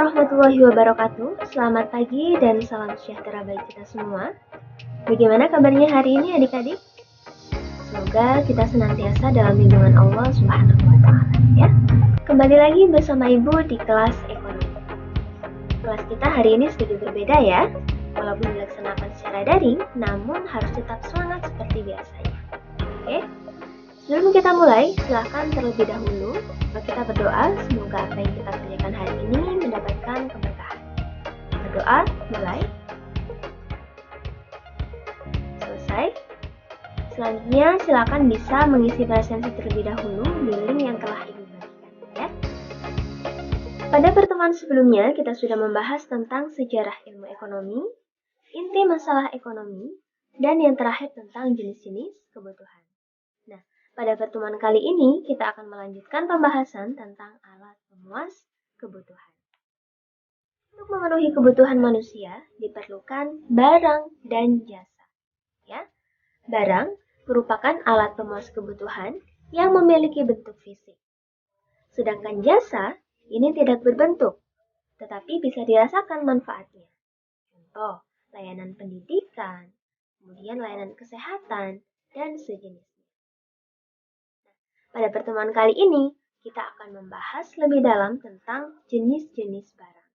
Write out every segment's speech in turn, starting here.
warahmatullahi wabarakatuh. Selamat pagi dan salam sejahtera bagi kita semua. Bagaimana kabarnya hari ini adik-adik? Semoga kita senantiasa dalam lindungan Allah Subhanahu wa Ta'ala ya. Kembali lagi bersama Ibu di kelas ekonomi. Kelas kita hari ini sedikit berbeda ya. Walaupun dilaksanakan secara daring, namun harus tetap semangat seperti biasanya. Oke? Sebelum kita mulai, silahkan terlebih dahulu kita berdoa semoga apa yang kita kerjakan hari ini mendapatkan keberkahan. Berdoa, mulai. Selesai. Selanjutnya, silakan bisa mengisi presentasi terlebih dahulu di link yang telah Ibu bagikan ya. Pada pertemuan sebelumnya, kita sudah membahas tentang sejarah ilmu ekonomi, inti masalah ekonomi, dan yang terakhir tentang jenis-jenis kebutuhan. Nah, pada pertemuan kali ini, kita akan melanjutkan pembahasan tentang alat pemuas kebutuhan. Untuk memenuhi kebutuhan manusia, diperlukan barang dan jasa. Ya, barang merupakan alat pemuas kebutuhan yang memiliki bentuk fisik. Sedangkan jasa ini tidak berbentuk, tetapi bisa dirasakan manfaatnya. Contoh, layanan pendidikan, kemudian layanan kesehatan, dan sejenisnya. Pada pertemuan kali ini, kita akan membahas lebih dalam tentang jenis-jenis barang.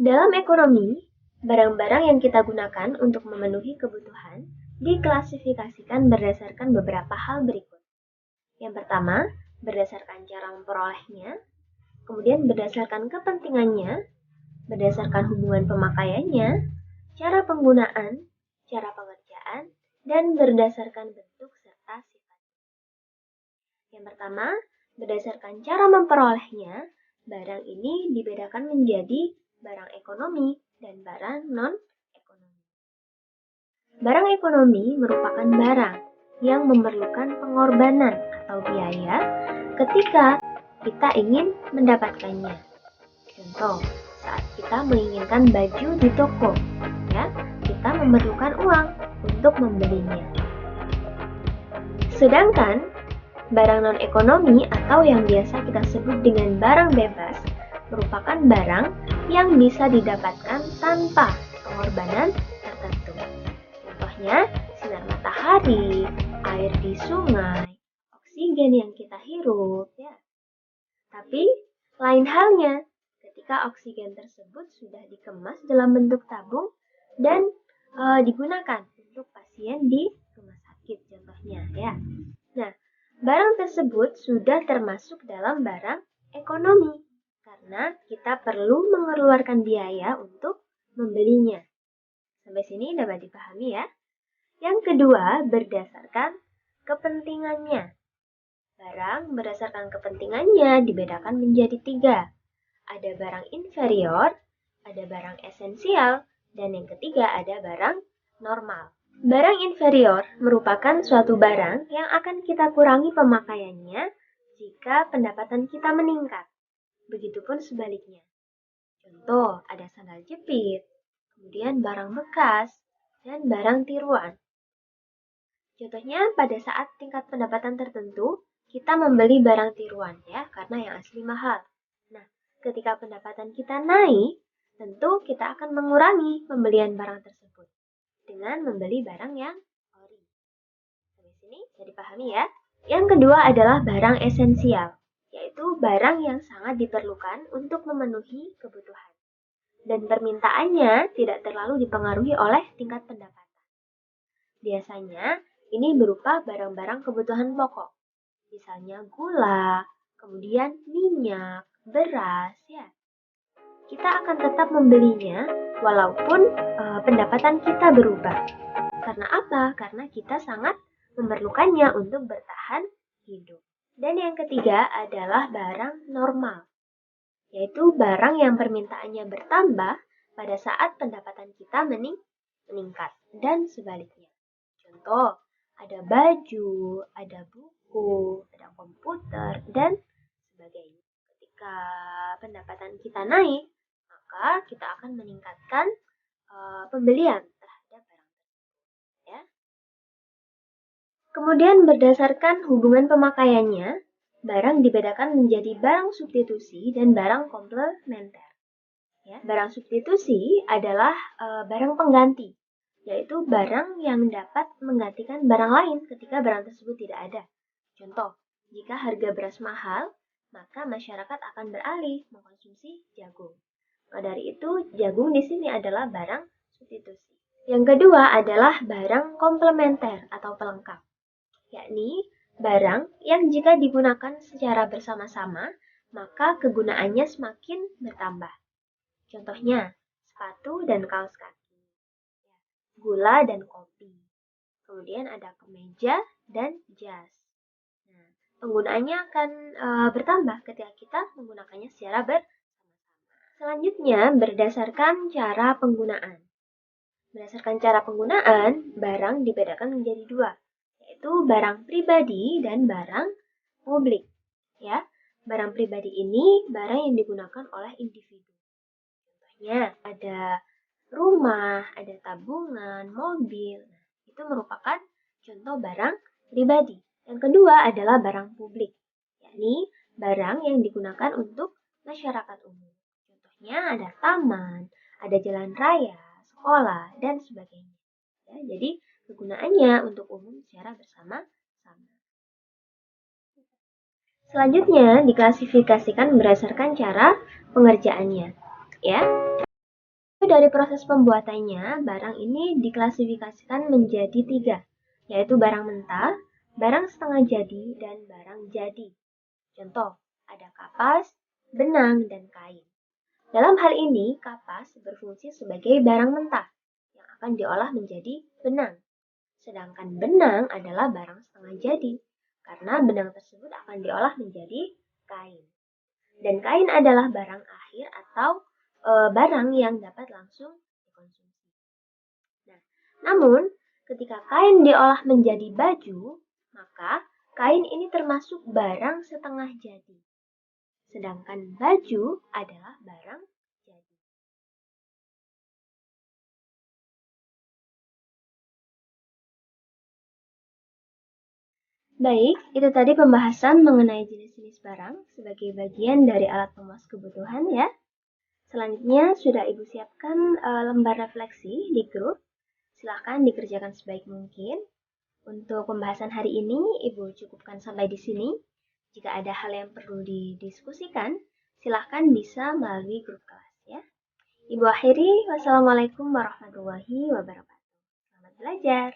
Dalam ekonomi, barang-barang yang kita gunakan untuk memenuhi kebutuhan diklasifikasikan berdasarkan beberapa hal berikut. Yang pertama, berdasarkan cara memperolehnya, kemudian berdasarkan kepentingannya, berdasarkan hubungan pemakaiannya, cara penggunaan, cara pengerjaan, dan berdasarkan bentuk serta sifat. Yang pertama, berdasarkan cara memperolehnya, barang ini dibedakan menjadi barang ekonomi dan barang non-ekonomi. Barang ekonomi merupakan barang yang memerlukan pengorbanan atau biaya ketika kita ingin mendapatkannya. Contoh, saat kita menginginkan baju di toko, ya, kita memerlukan uang untuk membelinya. Sedangkan barang non-ekonomi atau yang biasa kita sebut dengan barang bebas merupakan barang yang bisa didapatkan tanpa pengorbanan tertentu. Contohnya, sinar matahari, air di sungai, oksigen yang kita hirup, ya. Tapi, lain halnya ketika oksigen tersebut sudah dikemas dalam bentuk tabung dan digunakan untuk pasien di rumah sakit contohnya, ya. Nah, barang tersebut sudah termasuk dalam barang ekonomi karena kita perlu mengeluarkan biaya untuk membelinya. Sampai sini dapat dipahami ya. Yang kedua, berdasarkan kepentingannya. Barang berdasarkan kepentingannya dibedakan menjadi 3. Ada barang inferior, ada barang esensial, dan yang ketiga ada barang normal. Barang inferior merupakan suatu barang yang akan kita kurangi pemakaiannya jika pendapatan kita meningkat. Begitupun sebaliknya. Contoh, ada sandal jepit, kemudian barang bekas, dan barang tiruan. Contohnya, pada saat tingkat pendapatan tertentu, kita membeli barang tiruan ya, karena yang asli mahal. Nah, ketika pendapatan kita naik, tentu kita akan mengurangi pembelian barang tersebut dengan membeli barang yang ori. Sampai sini bisa dipahami ya. Yang kedua adalah barang esensial, yaitu barang yang sangat diperlukan untuk memenuhi kebutuhan. Dan permintaannya tidak terlalu dipengaruhi oleh tingkat pendapatan. Biasanya, ini berupa barang-barang kebutuhan pokok. Misalnya gula, kemudian minyak, beras, ya. Kita akan tetap membelinya walaupun pendapatan kita berubah. Karena apa? Karena kita sangat memerlukannya untuk bertahan hidup. Dan yang ketiga adalah barang normal, yaitu barang yang permintaannya bertambah pada saat pendapatan kita meningkat dan sebaliknya. Contoh, ada baju, ada buku, ada komputer, dan sebagainya. Ketika pendapatan kita naik, maka kita akan meningkatkan pembelian terhadap barang tersebut. Ya. Kemudian berdasarkan hubungan pemakaiannya, barang dibedakan menjadi barang substitusi dan barang komplementer. Ya, barang substitusi adalah barang pengganti, yaitu barang yang dapat menggantikan barang lain ketika barang tersebut tidak ada. Contoh, jika harga beras mahal, maka masyarakat akan beralih mengkonsumsi jagung. Maka dari itu, jagung di sini adalah barang substitusi. Yang kedua adalah barang komplementer atau pelengkap, yakni barang yang jika digunakan secara bersama-sama, maka kegunaannya semakin bertambah. Contohnya, sepatu dan kaos kaki, gula dan kopi, kemudian ada kemeja dan jas. Nah, penggunaannya akan bertambah ketika kita menggunakannya secara bersama-sama. Selanjutnya, berdasarkan cara penggunaan. Berdasarkan cara penggunaan, barang dibedakan menjadi dua, yaitu barang pribadi dan barang publik. Ya, barang pribadi ini barang yang digunakan oleh individu. Contohnya ada rumah, ada tabungan, mobil. Nah, itu merupakan contoh barang pribadi. Yang kedua adalah barang publik, yakni barang yang digunakan untuk masyarakat umum. Contohnya ada taman, ada jalan raya, sekolah, dan sebagainya. Ya, jadi kegunaannya untuk umum secara bersama-sama. Selanjutnya diklasifikasikan berdasarkan cara pengerjaannya. Ya, dari proses pembuatannya, barang ini diklasifikasikan menjadi tiga, yaitu barang mentah, barang setengah jadi, dan barang jadi. Contoh, ada kapas, benang, dan kain. Dalam hal ini, kapas berfungsi sebagai barang mentah yang akan diolah menjadi benang. Sedangkan benang adalah barang setengah jadi, karena benang tersebut akan diolah menjadi kain. Dan kain adalah barang akhir atau barang yang dapat langsung dikonsumsi. Nah, namun, ketika kain diolah menjadi baju, maka kain ini termasuk barang setengah jadi. Sedangkan baju adalah barang jadi. Baik, itu tadi pembahasan mengenai jenis-jenis barang sebagai bagian dari alat pemuas kebutuhan ya. Selanjutnya sudah Ibu siapkan lembar refleksi di grup. Silahkan dikerjakan sebaik mungkin. Untuk pembahasan hari ini, Ibu cukupkan sampai di sini. Jika ada hal yang perlu didiskusikan, silahkan bisa melalui grup kelas ya. Ibu akhiri, wassalamualaikum warahmatullahi wabarakatuh. Selamat belajar.